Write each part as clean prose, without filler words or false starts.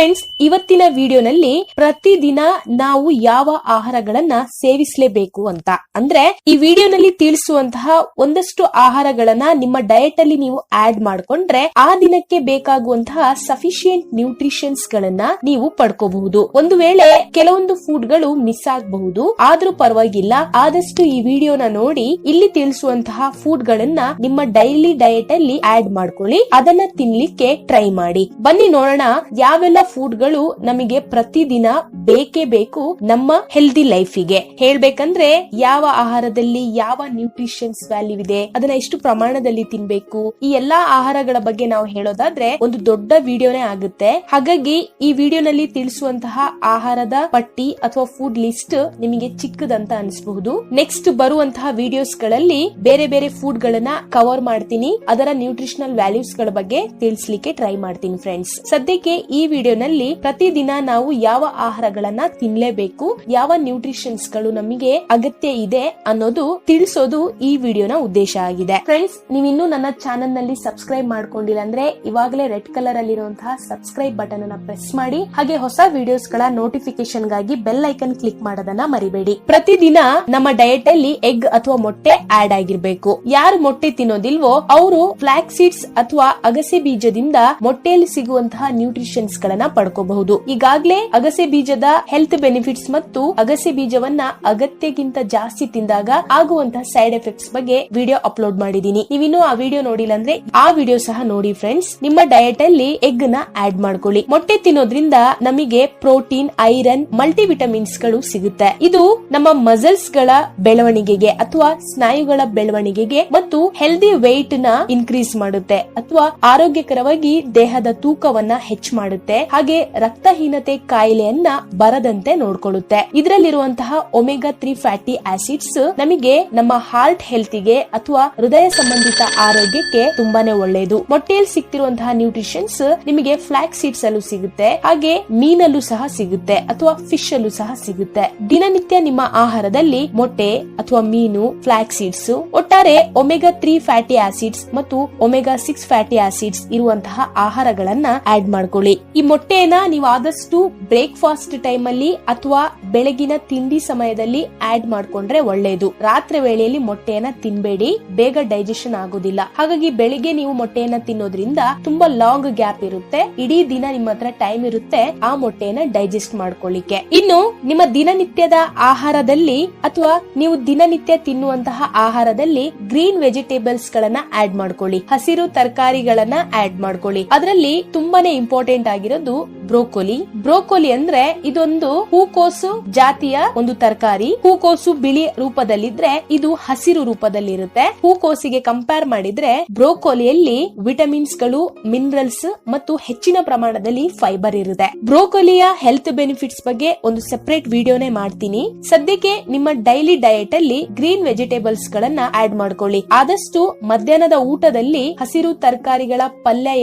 Friends, ಇವತ್ತಿನ ವಿಡಿಯೋನಲ್ಲಿ ಪ್ರತಿದಿನ ನಾವು ಯಾವ ಆಹಾರಗಳನ್ನ ಸೇವಿಸಲೇಬೇಕು ಅಂತ ಅಂದ್ರೆ ಈ ವಿಡಿಯೋನಲ್ಲಿ ತಿಳಿಸುವಂತಹ ಒಂದಷ್ಟು ಆಹಾರಗಳನ್ನ ನಿಮ್ಮ ಡಯಟ್ ಅಲ್ಲಿ ನೀವು ಆಡ್ ಮಾಡ್ಕೊಂಡ್ರೆ ಆ ದಿನಕ್ಕೆ ಬೇಕಾಗುವಂತಹ ಸಫಿಶಿಯಂಟ್ ನ್ಯೂಟ್ರಿಷನ್ಸ್ ಗಳನ್ನ ನೀವು ಪಡ್ಕೋಬಹುದು. ಒಂದು ವೇಳೆ ಕೆಲವೊಂದು ಫುಡ್ ಗಳು ಮಿಸ್ ಆಗಬಹುದು, ಆದ್ರೂ ಪರವಾಗಿಲ್ಲ, ಆದಷ್ಟು ಈ ವಿಡಿಯೋನ ನೋಡಿ ಇಲ್ಲಿ ತಿಳಿಸುವಂತಹ ಫುಡ್ ಗಳನ್ನ ನಿಮ್ಮ ಡೈಲಿ ಡಯಟ್ ಅಲ್ಲಿ ಆಡ್ ಮಾಡ್ಕೊಳ್ಳಿ, ಅದನ್ನ ತಿನ್ಲಿಕ್ಕೆ ಟ್ರೈ ಮಾಡಿ. ಬನ್ನಿ ನೋಡೋಣ ಯಾವೆಲ್ಲ ಫುಡ್ ಗಳು ನಮಗೆ ಪ್ರತಿದಿನ ಬೇಕೇ ಬೇಕು ನಮ್ಮ ಹೆಲ್ದಿ ಲೈಫಿಗೆ. ಹೇಳ್ಬೇಕಂದ್ರೆ ಯಾವ ಆಹಾರದಲ್ಲಿ ಯಾವ ನ್ಯೂಟ್ರಿಷನ್ಸ್ ವ್ಯಾಲ್ಯೂ ಇದೆ, ಅದನ್ನ ಎಷ್ಟು ಪ್ರಮಾಣದಲ್ಲಿ ತಿನ್ಬೇಕು, ಈ ಎಲ್ಲಾ ಆಹಾರಗಳ ಬಗ್ಗೆ ನಾವು ಹೇಳೋದಾದ್ರೆ ಒಂದು ದೊಡ್ಡ ವಿಡಿಯೋನೇ ಆಗುತ್ತೆ. ಹಾಗಾಗಿ ಈ ವಿಡಿಯೋನಲ್ಲಿ ತಿಳಿಸುವಂತಹ ಆಹಾರದ ಪಟ್ಟಿ ಅಥವಾ ಫುಡ್ ಲಿಸ್ಟ್ ನಿಮಗೆ ಚಿಕ್ಕದಂತ ಅನಿಸಬಹುದು. ನೆಕ್ಸ್ಟ್ ಬರುವಂತಹ ವಿಡಿಯೋಸ್ ಗಳಲ್ಲಿ ಬೇರೆ ಬೇರೆ ಫುಡ್ ಗಳನ್ನ ಕವರ್ ಮಾಡ್ತೀನಿ, ಅದರ ನ್ಯೂಟ್ರಿಷನಲ್ ವ್ಯಾಲ್ಯೂಸ್ ಗಳ ಬಗ್ಗೆ ತಿಳಿಸ್ಲಿಕ್ಕೆ ಟ್ರೈ ಮಾಡ್ತೀನಿ. ಫ್ರೆಂಡ್ಸ್, ಸದ್ಯಕ್ಕೆ ಈ ವಿಡಿಯೋನಲ್ಲಿ ಪ್ರತಿದಿನ ನಾವು ಯಾವ ಆಹಾರಗಳನ್ನ ತಿನ್ಲೇಬೇಕು, ಯಾವ ನ್ಯೂಟ್ರಿಷನ್ಸ್ ಗಳು ನಮಗೆ ಅಗತ್ಯ ಇದೆ ಅನ್ನೋದು ತಿಳಿಸೋದು ಈ ವಿಡಿಯೋನ ಉದ್ದೇಶ ಆಗಿದೆ. ಫ್ರೆಂಡ್ಸ್, ನೀವಿನ್ನೂ ನನ್ನ ಚಾನೆಲ್ ನಲ್ಲಿ ಸಬ್ಸ್ಕ್ರೈಬ್ ಮಾಡ್ಕೊಂಡಿಲ್ಲ ಅಂದ್ರೆ ಇವಾಗಲೇ ರೆಡ್ ಕಲರ್ ಅಲ್ಲಿರುವಂತಹ ಸಬ್ಸ್ಕ್ರೈಬ್ ಬಟನ್ ಅನ್ನ ಪ್ರೆಸ್ ಮಾಡಿ, ಹಾಗೆ ಹೊಸ ವಿಡಿಯೋಸ್ ಗಳ ನೋಟಿಫಿಕೇಶನ್ ಗಾಗಿ ಬೆಲ್ ಐಕನ್ ಕ್ಲಿಕ್ ಮಾಡೋದನ್ನ ಮರಿಬೇಡಿ. ಪ್ರತಿದಿನ ನಮ್ಮ ಡಯಟ್ ಅಲ್ಲಿ ಎಗ್ ಅಥವಾ ಮೊಟ್ಟೆ ಆಡ್ ಆಗಿರ್ಬೇಕು. ಯಾರು ಮೊಟ್ಟೆ ತಿನ್ನೋದಿಲ್ವೋ ಅವರು ಫ್ಲಾಕ್ ಸೀಡ್ಸ್ ಅಥವಾ ಅಗಸೆ ಬೀಜದಿಂದ ಮೊಟ್ಟೆಯಲ್ಲಿ ಸಿಗುವಂತಹ ನ್ಯೂಟ್ರಿಷನ್ಸ್ ಗಳನ್ನ ಪಡ್ಕೋಬಹುದು. ಈಗಾಗಲೇ ಅಗಸೆ ಬೀಜದ ಹೆಲ್ತ್ ಬೆನಿಫಿಟ್ಸ್ ಮತ್ತು ಅಗಸೆ ಬೀಜವನ್ನ ಅಗತ್ಯಕ್ಕಿಂತ ಜಾಸ್ತಿ ತಿಂದಾಗ ಆಗುವಂತಹ ಸೈಡ್ ಎಫೆಕ್ಟ್ಸ್ ಬಗ್ಗೆ ವಿಡಿಯೋ ಅಪ್ಲೋಡ್ ಮಾಡಿದೀನಿ. ನೀವಿನ್ನೂ ಆ ವಿಡಿಯೋ ನೋಡಿಲ್ಲ ಅಂದ್ರೆ ಆ ವಿಡಿಯೋ ಸಹ ನೋಡಿ. ಫ್ರೆಂಡ್ಸ್, ನಿಮ್ಮ ಡಯಟ್ ಅಲ್ಲಿ ಎಗ್ ನ ಆಡ್ ಮಾಡ್ಕೊಳ್ಳಿ. ಮೊಟ್ಟೆ ತಿನ್ನೋದ್ರಿಂದ ನಮಗೆ ಪ್ರೋಟೀನ್, ಐರನ್, ಮಲ್ಟಿ ವಿಟಮಿನ್ಸ್ ಗಳು ಸಿಗುತ್ತೆ. ಇದು ನಮ್ಮ ಮಸಲ್ಸ್ ಗಳ ಬೆಳವಣಿಗೆಗೆ ಅಥವಾ ಸ್ನಾಯುಗಳ ಬೆಳವಣಿಗೆಗೆ ಮತ್ತು ಹೆಲ್ದಿ ವೇಟ್ ನ ಇನ್ಕ್ರೀಸ್ ಮಾಡುತ್ತೆ ಅಥವಾ ಆರೋಗ್ಯಕರವಾಗಿ ದೇಹದ ತೂಕವನ್ನ ಹೆಚ್ಚು ಮಾಡುತ್ತೆ. ಹಾಗೆ ರಕ್ತಹೀನತೆ ಕಾಯಿಲೆಯನ್ನ ಬರದಂತೆ ನೋಡ್ಕೊಳ್ಳುತ್ತೆ. ಇದರಲ್ಲಿರುವಂತಹ ಒಮೆಗಾ 3 ಫ್ಯಾಟಿ ಆಸಿಡ್ಸ್ ನಮಗೆ ನಮ್ಮ ಹಾರ್ಟ್ ಹೆಲ್ತ್ ಗೆ ಅಥವಾ ಹೃದಯ ಸಂಬಂಧಿತ ಆರೋಗ್ಯಕ್ಕೆ ತುಂಬಾನೇ ಒಳ್ಳೆಯದು. ಮೊಟ್ಟೆಯಲ್ಲಿ ಸಿಗ್ತಿರುವಂತಹ ನ್ಯೂಟ್ರಿಷನ್ಸ್ ನಿಮಗೆ ಫ್ಲಾಕ್ ಸೀಡ್ಸ್ ಅಲ್ಲೂ ಸಿಗುತ್ತೆ, ಹಾಗೆ ಮೀನಲ್ಲೂ ಸಹ ಸಿಗುತ್ತೆ ಅಥವಾ ಫಿಶ್ ಅಲ್ಲೂ ಸಹ ಸಿಗುತ್ತೆ. ದಿನನಿತ್ಯ ನಿಮ್ಮ ಆಹಾರದಲ್ಲಿ ಮೊಟ್ಟೆ ಅಥವಾ ಮೀನು, ಫ್ಲಾಕ್ ಸೀಡ್ಸ್, ಒಟ್ಟಾರೆ ಒಮೆಗಾ 3 ಫ್ಯಾಟಿ ಆಸಿಡ್ಸ್ ಮತ್ತು ಒಮೆಗಾ 6 ಫ್ಯಾಟಿ ಆಸಿಡ್ಸ್ ಇರುವಂತಹ ಆಹಾರಗಳನ್ನ ಆಡ್ ಮಾಡ್ಕೊಳ್ಳಿ. ಈ ಮೊಟ್ಟೆಯನ್ನ ನೀವು ಆದಷ್ಟು ಬ್ರೇಕ್ಫಾಸ್ಟ್ ಟೈಮ್ ಅಲ್ಲಿ ಅಥವಾ ಬೆಳಗಿನ ತಿಂಡಿ ಸಮಯದಲ್ಲಿ ಆಡ್ ಮಾಡ್ಕೊಂಡ್ರೆ ಒಳ್ಳೆಯದು. ರಾತ್ರಿ ವೇಳೆಯಲ್ಲಿ ಮೊಟ್ಟೆಯನ್ನ ತಿನ್ಬೇಡಿ, ಬೇಗ ಡೈಜೆಷನ್ ಆಗೋದಿಲ್ಲ. ಹಾಗಾಗಿ ಬೆಳಿಗ್ಗೆ ನೀವು ಮೊಟ್ಟೆಯನ್ನ ತಿನ್ನೋದ್ರಿಂದ ತುಂಬಾ ಲಾಂಗ್ ಗ್ಯಾಪ್ ಇರುತ್ತೆ, ಇಡೀ ದಿನ ನಿಮ್ಮ ಹತ್ರ ಟೈಮ್ ಇರುತ್ತೆ ಆ ಮೊಟ್ಟೆಯನ್ನ ಡೈಜೆಸ್ಟ್ ಮಾಡ್ಕೊಳ್ಳಿಕ್ಕೆ. ಇನ್ನು ನಿಮ್ಮ ದಿನನಿತ್ಯದ ಆಹಾರದಲ್ಲಿ ಅಥವಾ ನೀವು ದಿನನಿತ್ಯ ತಿನ್ನುವಂತಹ ಆಹಾರದಲ್ಲಿ ಗ್ರೀನ್ ವೆಜಿಟೇಬಲ್ಸ್ ಗಳನ್ನ ಆಡ್ ಮಾಡ್ಕೊಳ್ಳಿ, ಹಸಿರು ತರಕಾರಿಗಳನ್ನ ಆಡ್ ಮಾಡ್ಕೊಳ್ಳಿ. ಅದರಲ್ಲಿ ತುಂಬಾನೇ ಇಂಪಾರ್ಟೆಂಟ್ ಆಗಿರೋದು ಬ್ರೋಕೋಲಿ ಅಂದ್ರೆ ಇದೊಂದು ಹೂಕೋಸು ಜಾತಿಯ ಒಂದು ತರಕಾರಿ. ಹೂಕೋಸು ಬಿಳಿ ರೂಪದಲ್ಲಿದ್ರೆ ಇದು ಹಸಿರು ರೂಪದಲ್ಲಿರುತ್ತೆ. ಹೂಕೋಸಿಗೆ ಕಂಪೇರ್ ಮಾಡಿದ್ರೆ ಬ್ರೋಕೋಲಿಯಲ್ಲಿ ವಿಟಮಿನ್ಸ್ ಗಳು, ಮಿನರಲ್ಸ್ ಮತ್ತು ಹೆಚ್ಚಿನ ಪ್ರಮಾಣದಲ್ಲಿ ಫೈಬರ್ ಇರುತ್ತೆ. ಬ್ರೋಕೋಲಿಯ ಹೆಲ್ತ್ ಬೆನಿಫಿಟ್ಸ್ ಬಗ್ಗೆ ಒಂದು ಸೆಪರೇಟ್ ವಿಡಿಯೋನೇ ಮಾಡ್ತೀನಿ. ಸದ್ಯಕ್ಕೆ ನಿಮ್ಮ ಡೈಲಿ ಡಯಟ್ ಅಲ್ಲಿ ಗ್ರೀನ್ ವೆಜಿಟೇಬಲ್ಸ್ ಗಳನ್ನ ಆಡ್ ಮಾಡ್ಕೊಳ್ಳಿ. ಆದಷ್ಟು ಮಧ್ಯಾಹ್ನದ ಊಟದಲ್ಲಿ ಹಸಿರು ತರಕಾರಿಗಳ ಪಲ್ಯ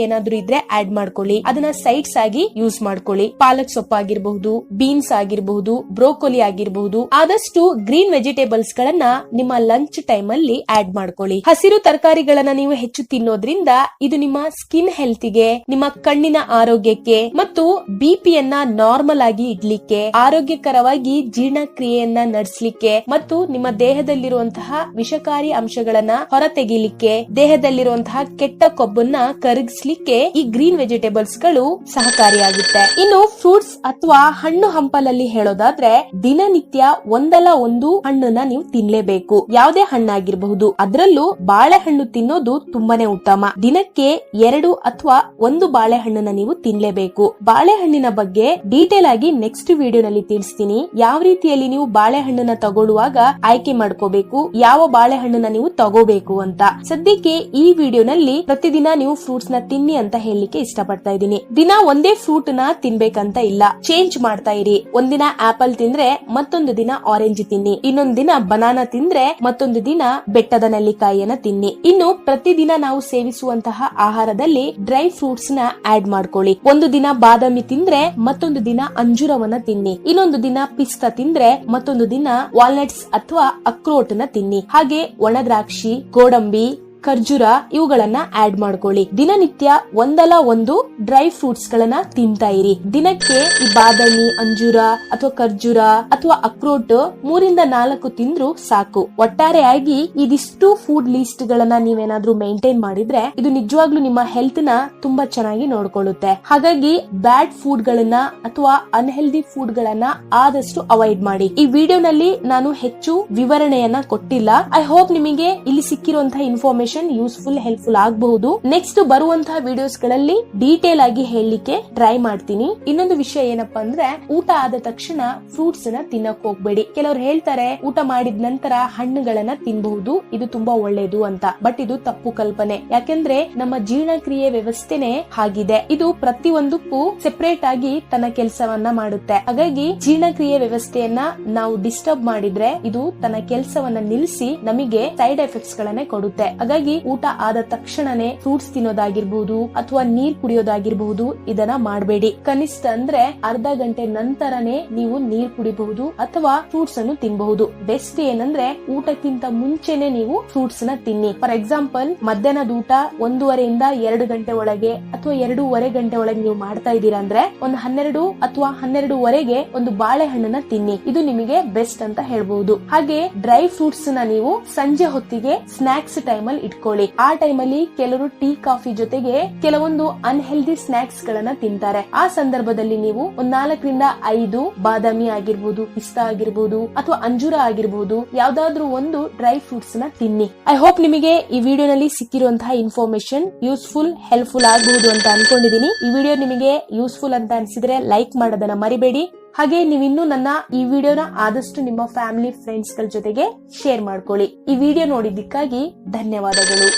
ಏನಾದ್ರೂ ಇದ್ರೆ ಆಡ್ ಮಾಡ್ಕೊಳ್ಳಿ, ಅದನ್ನ ಸೈಡ್ಸ್ ಆಗಿ ಯೂಸ್ ಮಾಡ್ಕೊಳ್ಳಿ. ಪಾಲಕ್ ಸೊಪ್ಪು ಆಗಿರಬಹುದು, ಬೀನ್ಸ್ ಆಗಿರಬಹುದು, ಬ್ರೋಕೋಲಿ ಆಗಿರಬಹುದು, ಆದಷ್ಟು ಗ್ರೀನ್ ವೆಜಿಟೇಬಲ್ಸ್ ಗಳನ್ನ ನಿಮ್ಮ ಲಂಚ್ ಟೈಮ್ ಅಲ್ಲಿ ಆಡ್ ಮಾಡ್ಕೊಳ್ಳಿ. ಹಸಿರು ತರಕಾರಿಗಳನ್ನ ನೀವು ಹೆಚ್ಚು ತಿನ್ನೋದ್ರಿಂದ ಇದು ನಿಮ್ಮ ಸ್ಕಿನ್ ಹೆಲ್ತ್ ಗೆ, ನಿಮ್ಮ ಕಣ್ಣಿನ ಆರೋಗ್ಯಕ್ಕೆ ಮತ್ತು ಬಿಪಿಯನ್ನ ನಾರ್ಮಲ್ ಆಗಿ ಇಡ್ಲಿಕ್ಕೆ, ಆರೋಗ್ಯಕರವಾಗಿ ಜೀರ್ಣಕ್ರಿಯೆಯನ್ನ ನಡೆಸಲಿಕ್ಕೆ ಮತ್ತು ನಿಮ್ಮ ದೇಹದಲ್ಲಿರುವಂತಹ ವಿಷಕಾರಿ ಅಂಶಗಳನ್ನ ಹೊರತೆಗಿಲಿಕ್ಕೆ, ದೇಹದಲ್ಲಿರುವಂತಹ ಕೆಟ್ಟ ಕೊಬ್ಬನ್ನ ಕರಗಿಸ್ಲಿಕ್ಕೆ ಈ ಗ್ರೀನ್ ವೆಜಿಟೇಬಲ್ಸ್ ಗಳು ಸಹಕಾರಿಯಾಗುತ್ತೆ. ಇನ್ನು ಫ್ರೂಟ್ಸ್ ಅಥವಾ ಹಣ್ಣು ಹಂಪಲಲ್ಲಿ ಹೇಳೋದಾದ್ರೆ ದಿನನಿತ್ಯ ಒಂದಲ್ಲ ಒಂದು ಹಣ್ಣನ್ನ ನೀವು ತಿನ್ಲೇಬೇಕು. ಯಾವುದೇ ಹಣ್ಣಾಗಿರಬಹುದು, ಅದರಲ್ಲೂ ಬಾಳೆಹಣ್ಣು ತಿನ್ನೋದು ತುಂಬಾನೇ ಉತ್ತಮ. ದಿನಕ್ಕೆ 2 ಅಥವಾ 1 ಬಾಳೆಹಣ್ಣನ್ನ ನೀವು ತಿನ್ಲೇಬೇಕು. ಬಾಳೆಹಣ್ಣಿನ ಬಗ್ಗೆ ಡೀಟೇಲ್ ಆಗಿ ನೆಕ್ಸ್ಟ್ ವಿಡಿಯೋನಲ್ಲಿ ತಿಳಿಸ್ತೀನಿ. ಯಾವ ರೀತಿಯಲ್ಲಿ ನೀವು ಬಾಳೆಹಣ್ಣನ್ನ ತಗೊಳ್ಳುವಾಗ ಆಯ್ಕೆ ಮಾಡ್ಕೋಬೇಕು, ಯಾವ ಬಾಳೆಹಣ್ಣನ್ನ ನೀವು ತಗೋಬೇಕು ಅಂತ. ಸದ್ಯಕ್ಕೆ ಈ ವಿಡಿಯೋನಲ್ಲಿ ಪ್ರತಿದಿನ ನೀವು ಫ್ರೂಟ್ಸ್ ನ ತಿನ್ನಿ ಅಂತ ಹೇಳಲಿಕ್ಕೆ ಇಷ್ಟಪಡ್ತಾ ಇದ್ದೀನಿ. ದಿನ ಒಂದೇ ಫ್ರೂಟ್ ನ ತಿನ್ಬೇಕಂತ ಇಲ್ಲ, ಚೇಂಜ್ ಮಾಡ್ತಾ ಇರಿ. ಒಂದಿನ ಆಪಲ್ ತಿಂದ್ರೆ ಮತ್ತೊಂದು ದಿನ ಆರೆಂಜ್ ತಿನ್ನಿ, ಇನ್ನೊಂದು ದಿನ ಬನಾನಾ ತಿಂದ್ರೆ ಮತ್ತೊಂದು ದಿನ ಬೆಟ್ಟದ ನೆಲ್ಲಿಕಾಯಿಯನ್ನ ತಿನ್ನಿ. ಇನ್ನು ಪ್ರತಿದಿನ ನಾವು ಸೇವಿಸುವಂತಹ ಆಹಾರದಲ್ಲಿ ಡ್ರೈ ಫ್ರೂಟ್ಸ್ ನ ಆಡ್ ಮಾಡ್ಕೊಳ್ಳಿ. ಒಂದು ದಿನ ಬಾದಾಮಿ ತಿಂದ್ರೆ ಮತ್ತೊಂದು ದಿನ ಅಂಜೂರವನ್ನ ತಿನ್ನಿ, ಇನ್ನೊಂದು ದಿನ ಪಿಸ್ತಾ ತಿಂದ್ರೆ ಮತ್ತೊಂದು ದಿನ ವಾಲ್ನಟ್ಸ್ ಅಥವಾ ಅಕ್ರೋಟ್ ನ ತಿನ್ನಿ. ಹಾಗೆ ಒಣ ದ್ರಾಕ್ಷಿ, ಗೋಡಂಬಿ, ಖರ್ಜೂರ ಇವುಗಳನ್ನ ಆಡ್ ಮಾಡ್ಕೊಳ್ಳಿ. ದಿನನಿತ್ಯ ಒಂದಲ್ಲ ಒಂದು ಡ್ರೈ ಫ್ರೂಟ್ಸ್ ಗಳನ್ನ ತಿಂತಾ ಇರಿ. ದಿನಕ್ಕೆ ಈ ಬಾದಾಮಿ, ಅಂಜೂರ ಅಥವಾ ಖರ್ಜೂರ ಅಥವಾ ಅಕ್ರೋಟ್ 3-4 ತಿಂದ್ರು ಸಾಕು. ಒಟ್ಟಾರೆಯಾಗಿ ಇದಿಷ್ಟು ಫುಡ್ ಲಿಸ್ಟ್ ಗಳನ್ನ ನೀವೇನಾದ್ರೂ ಮೇಂಟೈನ್ ಮಾಡಿದ್ರೆ ಇದು ನಿಜವಾಗ್ಲೂ ನಿಮ್ಮ ಹೆಲ್ತ್ ನ ತುಂಬಾ ಚೆನ್ನಾಗಿ ನೋಡ್ಕೊಳ್ಳುತ್ತೆ. ಹಾಗಾಗಿ ಬ್ಯಾಡ್ ಫುಡ್ ಗಳನ್ನ ಅಥವಾ ಅನ್ಹೆಲ್ದಿ ಫುಡ್ ಗಳನ್ನ ಆದಷ್ಟು ಅವಾಯ್ಡ್ ಮಾಡಿ. ಈ ವಿಡಿಯೋನಲ್ಲಿ ನಾನು ಹೆಚ್ಚು ವಿವರಣೆಯನ್ನ ಕೊಟ್ಟಿಲ್ಲ. ಐ ಹೋಪ್ ನಿಮಗೆ ಇಲ್ಲಿ ಸಿಕ್ಕಿರುವಂತಹ ಇನ್ಫಾರ್ಮೇಶನ್ ಯೂಸ್ಫುಲ್, ಹೆಲ್ಪ್ಫುಲ್ ಆಗಬಹುದು. ನೆಕ್ಸ್ಟ್ ಬರುವಂತಹ ವಿಡಿಯೋಸ್ ಗಳಲ್ಲಿ ಡೀಟೇಲ್ ಆಗಿ ಹೇಳಲಿಕ್ಕೆ ಟ್ರೈ ಮಾಡ್ತೀನಿ. ಇನ್ನೊಂದು ವಿಷಯ ಏನಪ್ಪಾ ಅಂದ್ರೆ, ಊಟ ಆದ ತಕ್ಷಣ ಫ್ರೂಟ್ಸ್ ನ ತಿನ್ನಕ್ ಹೋಗ್ಬೇಡಿ. ಕೆಲವರು ಹೇಳ್ತಾರೆ ಊಟ ಮಾಡಿದ ನಂತರ ಹಣ್ಣುಗಳನ್ನ ತಿನ್ನಬಹುದು, ಇದು ತುಂಬಾ ಒಳ್ಳೇದು ಅಂತ. ಬಟ್ ಇದು ತಪ್ಪು ಕಲ್ಪನೆ. ಯಾಕೆಂದ್ರೆ ನಮ್ಮ ಜೀರ್ಣಕ್ರಿಯೆ ವ್ಯವಸ್ಥೆನೆ ಹಾಗಿದೆ. ಇದು ಪ್ರತಿಯೊಂದಕ್ಕೂ ಸೆಪರೇಟ್ ಆಗಿ ತನ್ನ ಕೆಲಸವನ್ನ ಮಾಡುತ್ತೆ. ಹಾಗಾಗಿ ಜೀರ್ಣಕ್ರಿಯೆ ವ್ಯವಸ್ಥೆಯನ್ನ ನಾವು ಡಿಸ್ಟರ್ಬ್ ಮಾಡಿದ್ರೆ ಇದು ತನ್ನ ಕೆಲಸವನ್ನ ನಿಲ್ಲಿಸಿ ನಮಗೆ ಸೈಡ್ ಎಫೆಕ್ಟ್ಸ್ ಗಳನ್ನೇ ಕೊಡುತ್ತೆ. ಹಾಗಾಗಿ ಊಟ ಆದ ತಕ್ಷಣನೇ ಫ್ರೂಟ್ಸ್ ತಿನ್ನೋದಾಗಿರ್ಬಹುದು ಅಥವಾ ನೀರ್ ಕುಡಿಯೋದಾಗಿರ್ಬಹುದು, ಇದನ್ನ ಮಾಡಬೇಡಿ. ಕನಿಷ್ಠ ಅಂದ್ರೆ ಅರ್ಧ ಗಂಟೆ ನಂತರನೇ ನೀವು ನೀರ್ ಕುಡಿಬಹುದು ಅಥವಾ ಫ್ರೂಟ್ಸ್ ಅನ್ನು ತಿನ್ನಬಹುದು. ಬೆಸ್ಟ್ ಏನಂದ್ರೆ ಊಟಕ್ಕಿಂತ ಮುಂಚೆನೆ ನೀವು ಫ್ರೂಟ್ಸ್ ನ ತಿನ್ನಿ. ಫಾರ್ ಎಕ್ಸಾಂಪಲ್, ಮಧ್ಯಾಹ್ನದ ಊಟ 1:30 ಇಂದ 2 ಗಂಟೆ ಒಳಗೆ ಅಥವಾ 2:30 ಗಂಟೆ ಒಳಗೆ ನೀವು ಮಾಡ್ತಾ ಇದ್ದೀರಾ ಅಂದ್ರೆ ಒಂದು 12 ಅಥವಾ 12:30ಗೆ ಒಂದು ಬಾಳೆಹಣ್ಣನ್ನ ತಿನ್ನಿ. ಇದು ನಿಮಗೆ ಬೆಸ್ಟ್ ಅಂತ ಹೇಳ್ಬಹುದು. ಹಾಗೆ ಡ್ರೈ ಫ್ರೂಟ್ಸ್ ನ ನೀವು ಸಂಜೆ ಹೊತ್ತಿಗೆ ಸ್ನಾಕ್ಸ್ ಟೈಮ್ ಅಲ್ಲಿ ಇಟ್ಕೊಳ್ಳಿ. ಆ ಟೈಮ್ ಅಲ್ಲಿ ಕೆಲವರು ಟೀ, ಕಾಫಿ ಜೊತೆಗೆ ಕೆಲವೊಂದು ಅನ್ಹೆಲ್ದಿ ಸ್ನಾಕ್ಸ್ ಗಳನ್ನ ತಿಂತಾರೆ. ಆ ಸಂದರ್ಭದಲ್ಲಿ ನೀವು ಒಂದ್ 4-5 ಬಾದಾಮಿ ಆಗಿರ್ಬೋದು, ಪಿಸ್ತಾ ಆಗಿರ್ಬೋದು ಅಥವಾ ಅಂಜೂರ ಆಗಿರ್ಬೋದು, ಯಾವ್ದಾದ್ರು ಒಂದು ಡ್ರೈ ಫ್ರೂಟ್ಸ್ ನ ತಿನ್ನಿ. ಐ ಹೋಪ್ ನಿಮಗೆ ಈ ವಿಡಿಯೋನಲ್ಲಿ ಸಿಕ್ಕಿರುವಂತಹ ಇನ್ಫಾರ್ಮೇಶನ್ ಯೂಸ್ಫುಲ್, ಹೆಲ್ಪ್ಫುಲ್ ಆಗಬಹುದು ಅಂತ ಅನ್ಕೊಂಡಿದೀನಿ. ಈ ವಿಡಿಯೋ ನಿಮಗೆ ಯೂಸ್ಫುಲ್ ಅಂತ ಅನ್ಸಿದ್ರೆ ಲೈಕ್ ಮಾಡೋದನ್ನ ಮರಿಬೇಡಿ. ಹಾಗೆ ನೀವಿನ್ನೂ ನನ್ನ ಈ ವಿಡಿಯೋನ ಆದಷ್ಟು ನಿಮ್ಮ ಫ್ಯಾಮಿಲಿ, ಫ್ರೆಂಡ್ಸ್ ಗಳ ಜೊತೆಗೆ ಶೇರ್ ಮಾಡ್ಕೊಳ್ಳಿ. ಈ ವಿಡಿಯೋ ನೋಡಿದ್ದಕ್ಕಾಗಿ ಧನ್ಯವಾದಗಳು.